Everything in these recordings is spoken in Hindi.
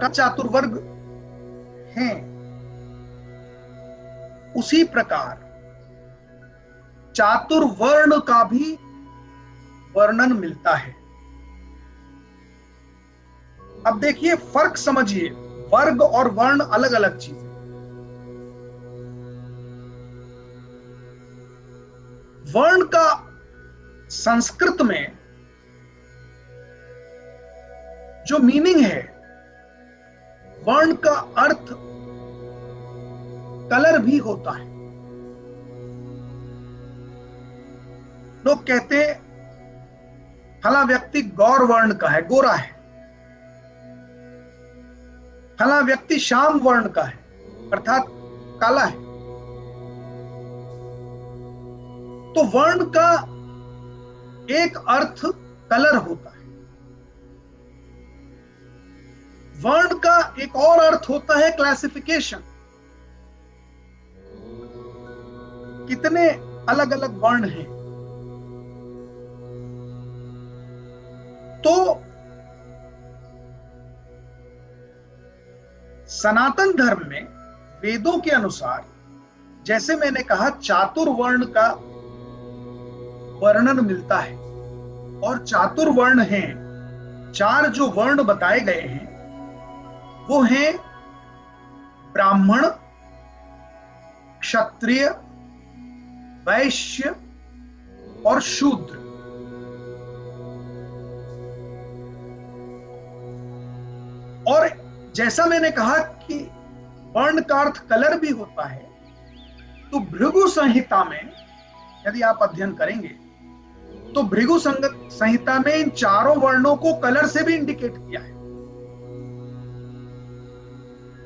प्रकार चातुर्वर्ग हैं, उसी प्रकार चातुर्वर्ण का भी वर्णन मिलता है। अब देखिए, फर्क समझिए, वर्ग और वर्ण अलग अलग चीजें। वर्ण का संस्कृत में जो मीनिंग है, वर्ण का अर्थ कलर भी होता है। लोग कहते हैं फला व्यक्ति गौर वर्ण का है, गोरा है, फला व्यक्ति श्याम वर्ण का है, अर्थात काला है। तो वर्ण का एक अर्थ कलर होता है, वर्ण का एक और अर्थ होता है क्लासिफिकेशन। कितने अलग अलग वर्ण हैं। तो सनातन धर्म में वेदों के अनुसार, जैसे मैंने कहा, चातुर्वर्ण का वर्णन मिलता है। और चातुर्वर्ण हैं, चार जो वर्ण बताए गए हैं वो हैं ब्राह्मण, क्षत्रिय, वैश्य और शूद्र। और जैसा मैंने कहा कि वर्ण का अर्थ कलर भी होता है, तो भृगु संहिता में यदि आप अध्ययन करेंगे तो भृगु संहिता में इन चारों वर्णों को कलर से भी इंडिकेट किया है।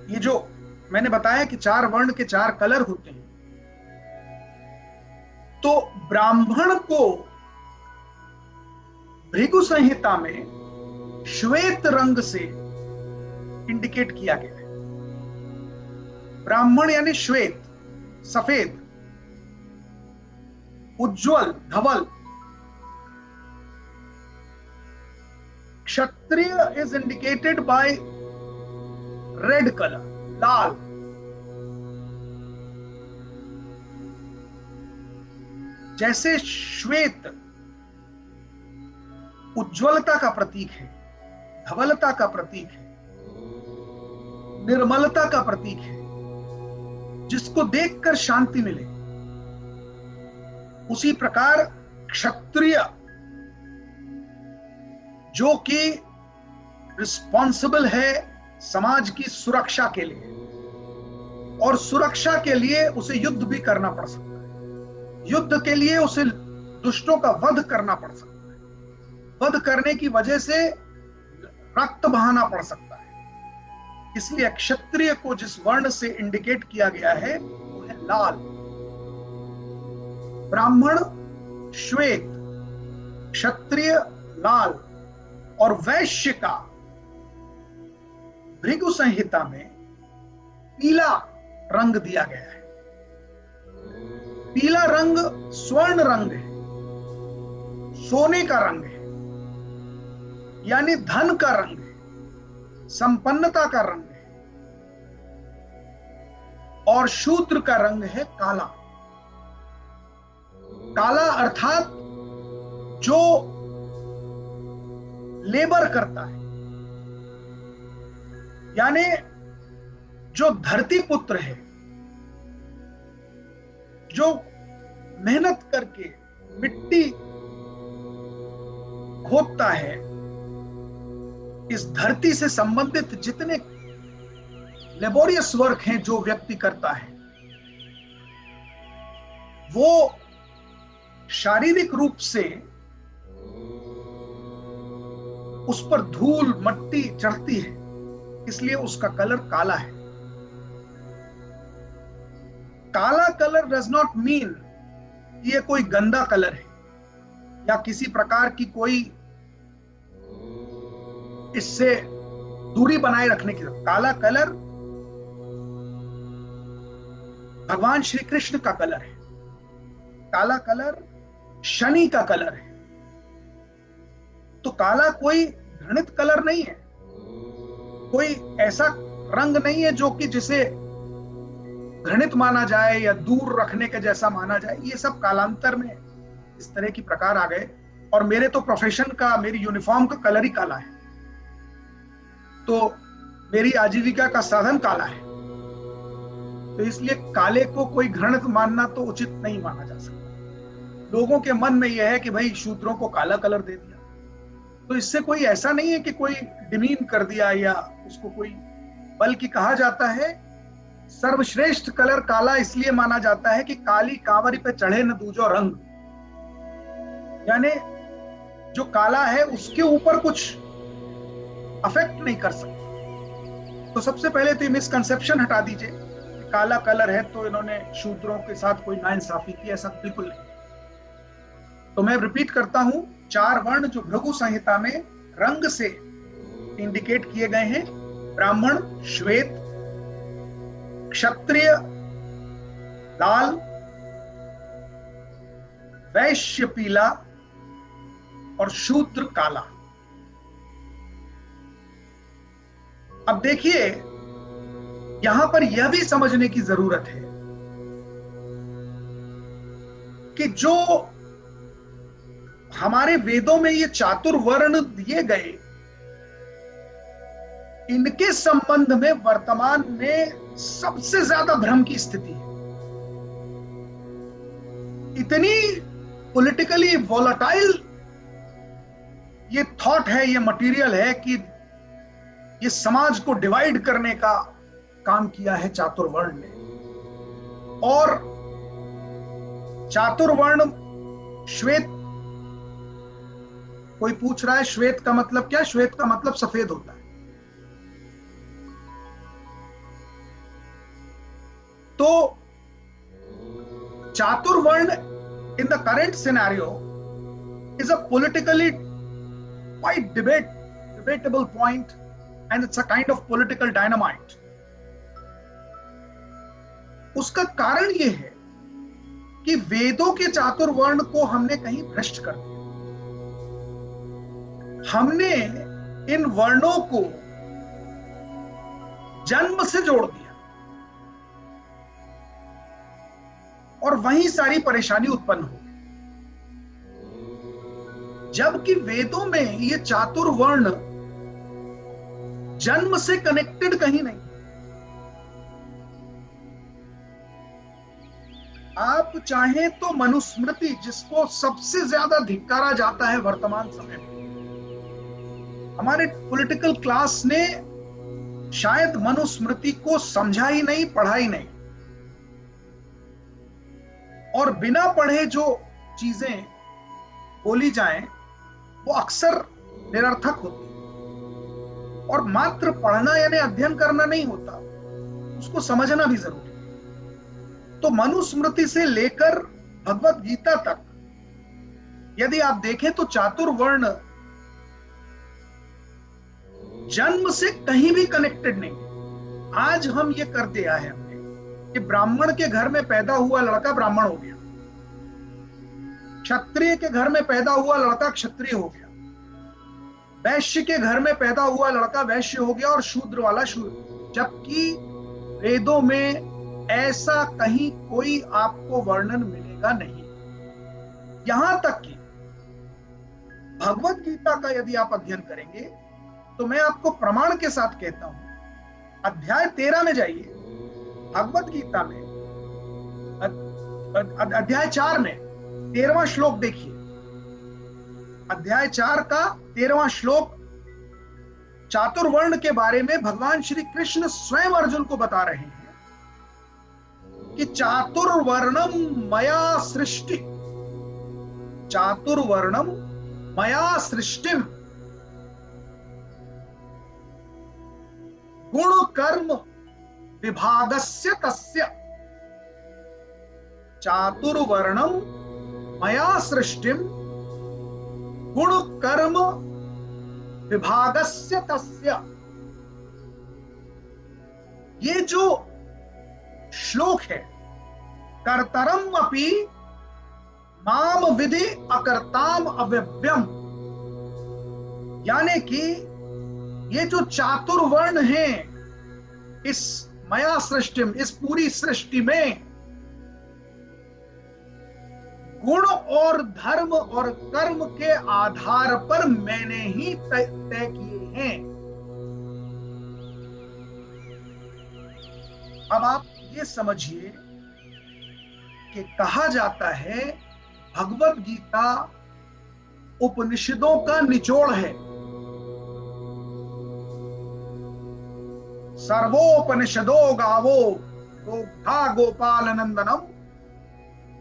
ये जो मैंने बताया कि चार वर्ण के चार कलर होते हैं, तो ब्राह्मण को भृगु संहिता में श्वेत रंग से इंडिकेट किया गया है। ब्राह्मण यानी श्वेत, सफेद, उज्ज्वल, धवल। क्षत्रिय is indicated by red colour, लाल। जैसे श्वेत उज्ज्वलता का प्रतीक है, धवलता का प्रतीक है, निर्मलता का प्रतीक है, जिसको देखकर शांति मिले, उसी प्रकार क्षत्रिय जो कि रिस्पॉन्सिबल है समाज की सुरक्षा के लिए, और सुरक्षा के लिए उसे युद्ध भी करना पड़ सकता है, युद्ध के लिए उसे दुष्टों का वध करना पड़ सकता है, वध करने की वजह से रक्त बहाना पड़ सकता है। इसलिए क्षत्रिय को जिस वर्ण से इंडिकेट किया गया है वो है लाल। ब्राह्मण श्वेत, क्षत्रिय लाल, और वैश्य का भृगु संहिता में पीला रंग दिया गया है। पीला रंग स्वर्ण रंग है, सोने का रंग है, यानी धन का रंग है, संपन्नता का रंग है। और शूद्र का रंग है काला। काला अर्थात जो लेबर करता है, यानी जो धरती पुत्र है, जो मेहनत करके मिट्टी खोदता है। इस धरती से संबंधित जितने लेबोरियस वर्क हैं जो व्यक्ति करता है, वो शारीरिक रूप से उस पर धूल मट्टी चढ़ती है, इसलिए उसका कलर काला है। काला कलर डज नॉट मीन ये कोई गंदा कलर है या किसी प्रकार की कोई इससे दूरी बनाए रखने की। काला कलर भगवान श्री कृष्ण का कलर है, काला कलर शनि का कलर है। तो काला कोई घृणित कलर नहीं है। कोई ऐसा रंग नहीं है जो कि जिसे घृणित माना जाए या दूर रखने के जैसा माना जाए। ये सब कालांतर में इस तरह की प्रकार आ गए। और मेरे तो प्रोफेशन का, मेरी यूनिफॉर्म का कलर ही काला है, तो मेरी आजीविका का साधन काला है, तो इसलिए काले को कोई घृणित मानना तो उचित नहीं माना जा सकता। लोगों के मन में यह है कि भाई शूद्रों को काला कलर दे दिया, तो इससे कोई ऐसा नहीं है कि कोई डिमीन कर दिया या उसको कोई, बल्कि कहा जाता है सर्वश्रेष्ठ कलर काला इसलिए माना जाता है कि काली कांवरी पे चढ़े न दूजो रंग, यानी जो काला है उसके ऊपर कुछ अफेक्ट नहीं कर सकता। तो सबसे पहले तो ये मिसकंसेप्शन हटा दीजिए, काला कलर है तो इन्होंने शूद्रों के साथ कोई नाइंसाफी की, ऐसा बिल्कुल नहीं। तो मैं रिपीट करता हूं, 4 वर्ण जो भृगु संहिता में रंग से इंडिकेट किए गए हैं, ब्राह्मण श्वेत, क्षत्रिय लाल, वैश्य पीला और शूद्र काला। अब देखिए, यहां पर यह भी समझने की जरूरत है कि जो हमारे वेदों में ये चातुर्वर्ण दिए गए, इनके संबंध में वर्तमान में सबसे ज्यादा भ्रम की स्थिति है। इतनी पॉलिटिकली वॉलेटाइल ये थॉट है, ये मटेरियल है कि ये समाज को डिवाइड करने का काम किया है चातुर्वर्ण ने। और चातुर्वर्ण श्वेत, कोई पूछ रहा है श्वेत का मतलब क्या? श्वेत का मतलब सफेद होता है। तो चातुर्वर्ण in the current scenario is a politically quite debatable point, and it's a kind of political dynamite. उसका कारण यह है कि वेदों के चातुर्वर्ण को हमने कहीं भ्रष्ट कर दिया। हमने इन वर्णों को जन्म से जोड़ दिया और वहीं सारी परेशानी उत्पन्न हो गई। जबकि वेदों में ये चातुर्वर्ण जन्म से कनेक्टेड कहीं नहीं। आप चाहें तो मनुस्मृति, जिसको सबसे ज्यादा धिक्कारा जाता है वर्तमान समय में, हमारे पॉलिटिकल क्लास ने शायद मनुस्मृति को समझा ही नहीं, पढ़ा ही नहीं, और बिना पढ़े जो चीजें बोली जाएं वो अक्सर निरर्थक होती है। और मात्र पढ़ना यानी अध्ययन करना नहीं होता, उसको समझना भी जरूरी है। तो मनुस्मृति से लेकर भगवत गीता तक यदि आप देखें तो चातुर्वर्ण जन्म से कहीं भी कनेक्टेड नहीं। आज हम ये कर दिया है हमने कि ब्राह्मण के घर में पैदा हुआ लड़का ब्राह्मण हो गया, क्षत्रिय के घर में पैदा हुआ लड़का क्षत्रिय हो गया, वैश्य के घर में पैदा हुआ लड़का वैश्य हो गया और शूद्र वाला शूद्र। जबकि वेदों में ऐसा कहीं कोई आपको वर्णन मिलेगा नहीं। यहां तक कि भगवत गीता का यदि आप अध्ययन करेंगे तो मैं आपको प्रमाण के साथ कहता हूं, अध्याय 13 में जाइए भगवत गीता में, अध्याय 4 में 13वां श्लोक देखिए। अध्याय 4 का 13वां श्लोक चातुर्वर्ण के बारे में भगवान श्री कृष्ण स्वयं अर्जुन को बता रहे हैं कि चातुर्वर्णम मया सृष्टि, चातुर्वर्णम मया सृष्टिम गुण कर्म विभागस्य तस्य, चातुर्वर्णम मया सृष्टिम गुण कर्म विभागस्य तस्य। ये जो श्लोक है, कर्तरम अपि माम विधि अकर्ताम अव्यव्यम, यानी कि ये जो चातुर्वर्ण है इस माया सृष्टि में, इस पूरी सृष्टि में गुण और धर्म और कर्म के आधार पर मैंने ही तय किए हैं। अब आप ये समझिए कि कहा जाता है भगवत गीता उपनिषदों का निचोड़ है। सर्वोपनिषदो गावो गोप्ता गोपाल नंदनम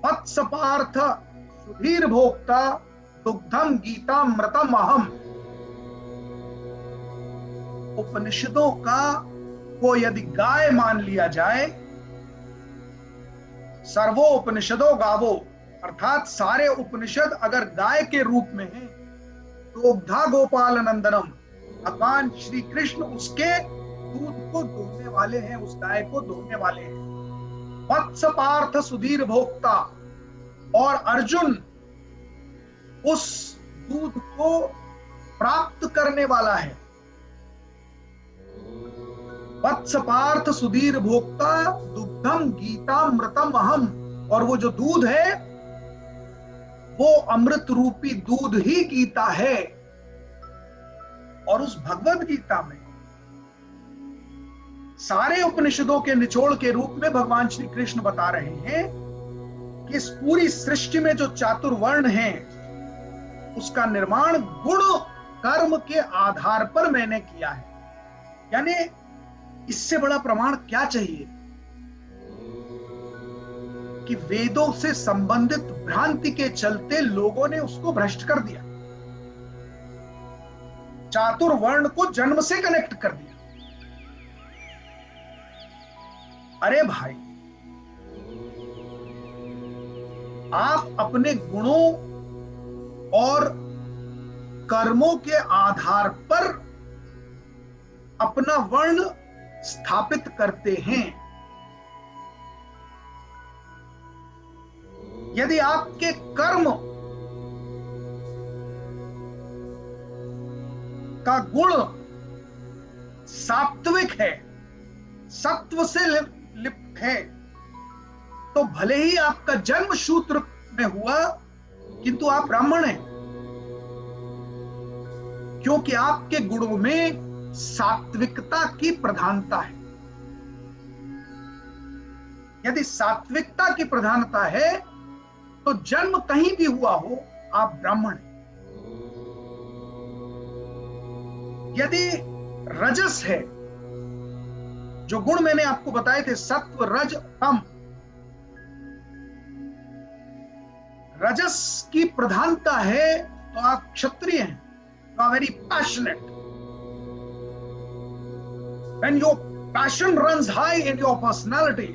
वत्स पार्थ सुधीर भोक्ता दुग्धम गीतामृतम अहम। उपनिषदों का को यदि गाय मान लिया जाए, सर्वोपनिषदो गावो अर्थात सारे उपनिषद अगर गाय के रूप में हैं, तो उग्धा गोपाल नंदनम भगवान श्री कृष्ण उसके दूध को दोहने वाले हैं, उस गाय को दोहने वाले हैं। वत्स पार्थ सुधीर भोक्ता और अर्जुन उस दूध को प्राप्त करने वाला है। वत्स पार्थ सुधीर भोक्ता दुग्धम गीतामृतम अहम। और वो जो दूध है वो अमृत रूपी दूध ही गीता है। और उस भगवत गीता में सारे उपनिषदों के निचोड़ के रूप में भगवान श्री कृष्ण बता रहे हैं कि इस पूरी सृष्टि में जो चातुर्वर्ण है उसका निर्माण गुण कर्म के आधार पर मैंने किया है। यानी इससे बड़ा प्रमाण क्या चाहिए कि वेदों से संबंधित भ्रांति के चलते लोगों ने उसको भ्रष्ट कर दिया, चातुर्वर्ण को जन्म से कनेक्ट कर दिया। अरे भाई, आप अपने गुणों और कर्मों के आधार पर अपना वर्ण स्थापित करते हैं। यदि आपके कर्म का गुण सात्विक है, सत्व से लिप्त है, तो भले ही आपका जन्म शूद्र में हुआ किंतु आप ब्राह्मण हैं, क्योंकि आपके गुणों में सात्विकता की प्रधानता है। यदि सात्विकता की प्रधानता है तो जन्म कहीं भी हुआ हो आप ब्राह्मण हैं। यदि रजस है, जो गुण मैंने आपको बताए थे सत्व रज तम, रजस की प्रधानता है तो आप क्षत्रिय हैं, you are very passionate. When your passion runs high in your personality,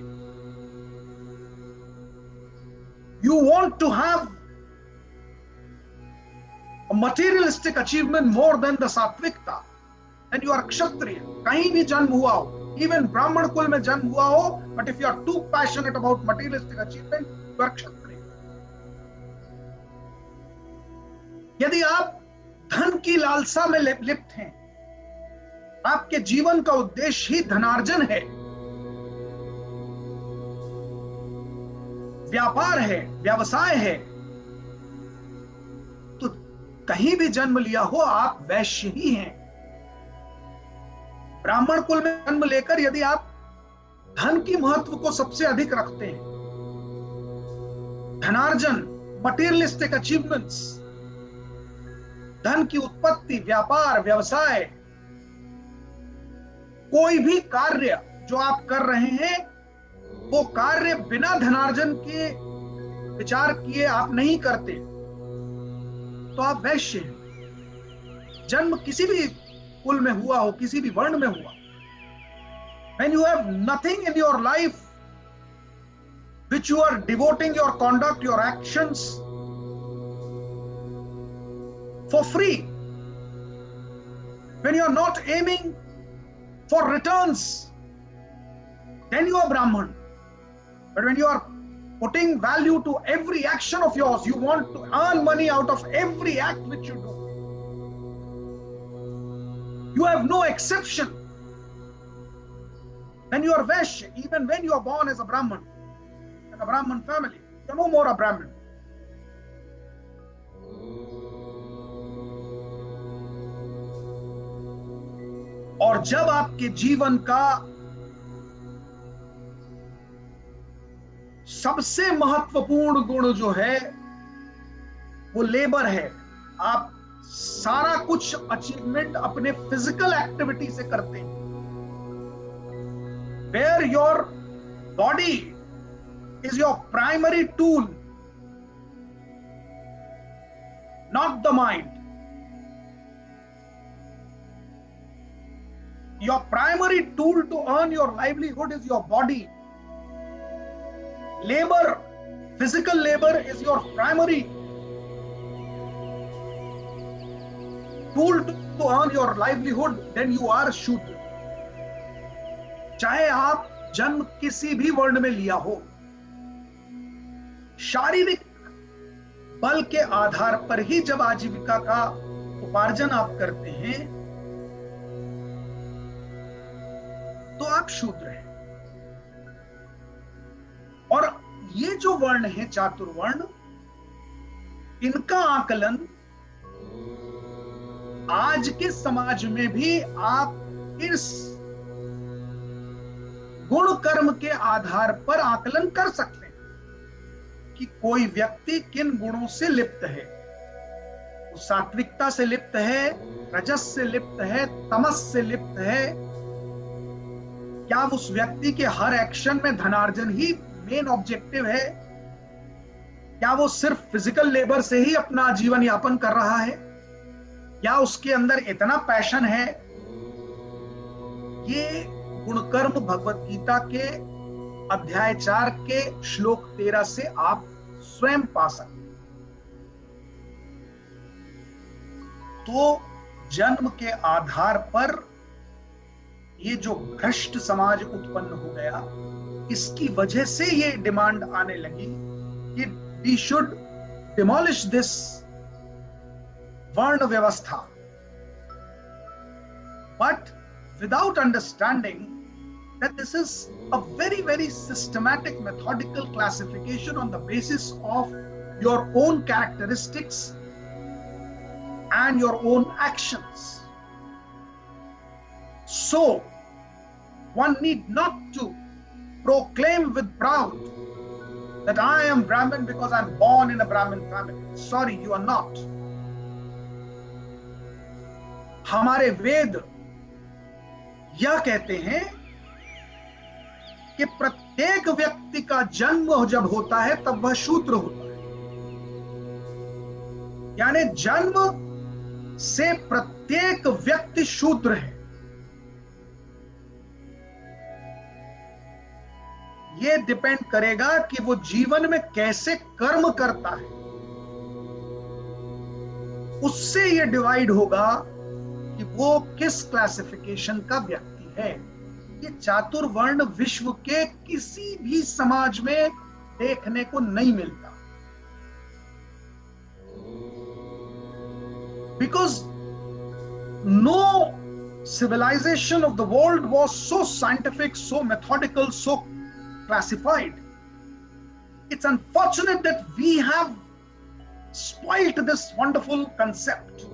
you want to have a materialistic achievement more than the sattvikta, and you are kshatriya. कहीं भी जन्म हुआ हो, even ब्राह्मण कुल में जन्म हुआ हो, but if you are too passionate about materialistic achievement, you are kshatriya. यदि आप धन की लालसा में लिप्त हैं, आपके जीवन का उद्देश्य ही धनार्जन है, व्यापार है, व्यवसाय है, तो कहीं भी जन्म लिया हो आप वैश्य ही हैं। ब्राह्मण कुल में जन्म लेकर यदि आप धन की महत्व को सबसे अधिक रखते हैं, धनार्जन, मटेरियलिस्टिक अचीवमेंट्स, धन की उत्पत्ति, व्यापार, व्यवसाय, कोई भी कार्य जो आप कर रहे हैं वो कार्य बिना धनार्जन के विचार किए आप नहीं करते, तो आप वैश्य हैं। जन्म किसी भी कुल में हुआ हो, किसी भी वर्ण में हुआ, when you have nothing in your life which you are devoting your conduct, your actions for free, when you are not aiming for returns, then you are Brahman. But when you are putting value to every action of yours, you want to earn money out of every act which you do, You have no exception. When you are Vaishya, even when you are born as a Brahman, in a Brahman family, you are no more a Brahmin. और जब आपके जीवन का सबसे महत्वपूर्ण गुण जो है वो लेबर है, आप सारा कुछ अचीवमेंट अपने फिजिकल एक्टिविटी से करते हैं, where your body is your primary tool, not the mind. Your primary tool to earn your livelihood is your body. Labor, physical labor is your primary tool to earn your livelihood. Then you are Shudra. चाहे आप जन्म किसी भी वर्ण में लिया हो, शारीरिक बल के आधार पर ही जब आजीविका का उपार्जन आप करते हैं तो आप शूद्र हैं। और ये जो वर्ण है चातुर्वर्ण, इनका आकलन आज के समाज में भी आप इस गुण कर्म के आधार पर आकलन कर सकते हैं कि कोई व्यक्ति किन गुणों से लिप्त है। वो सात्विकता से लिप्त है, रजस से लिप्त है, तमस से लिप्त है। क्या उस व्यक्ति के हर एक्शन में धनार्जन ही मेन ऑब्जेक्टिव है? क्या वो सिर्फ फिजिकल लेबर से ही अपना जीवन यापन कर रहा है? क्या उसके अंदर इतना पैशन है? ये गुणकर्म भगवत गीता के अध्याय 4 के श्लोक 13 से आप स्वयं पा सकते हैं। तो जन्म के आधार पर ये जो भ्रष्ट समाज उत्पन्न हो गया, इसकी वजह से ये डिमांड आने लगी कि वी शुड डिमोलिश दिस वर्ण व्यवस्था, but without understanding that this is a very, very systematic, methodical classification on the basis of your own characteristics and your own actions. So, one need not to proclaim with pride that I am Brahmin because I am born in a Brahmin family. Sorry, you are not. हमारे वेद यह कहते हैं कि प्रत्येक व्यक्ति का जन्म जब होता है तब वह शूद्र होता है। यानी जन्म से प्रत्येक व्यक्ति शूद्र है। यह डिपेंड करेगा कि वो जीवन में कैसे कर्म करता है, उससे यह डिवाइड होगा कि वो किस क्लासिफिकेशन का व्यक्ति है। ये चातुर्वर्ण विश्व के किसी भी समाज में देखने को नहीं मिलता, because no civilization of the world was so scientific, so methodical, so classified. It's unfortunate that we have spoilt this wonderful concept.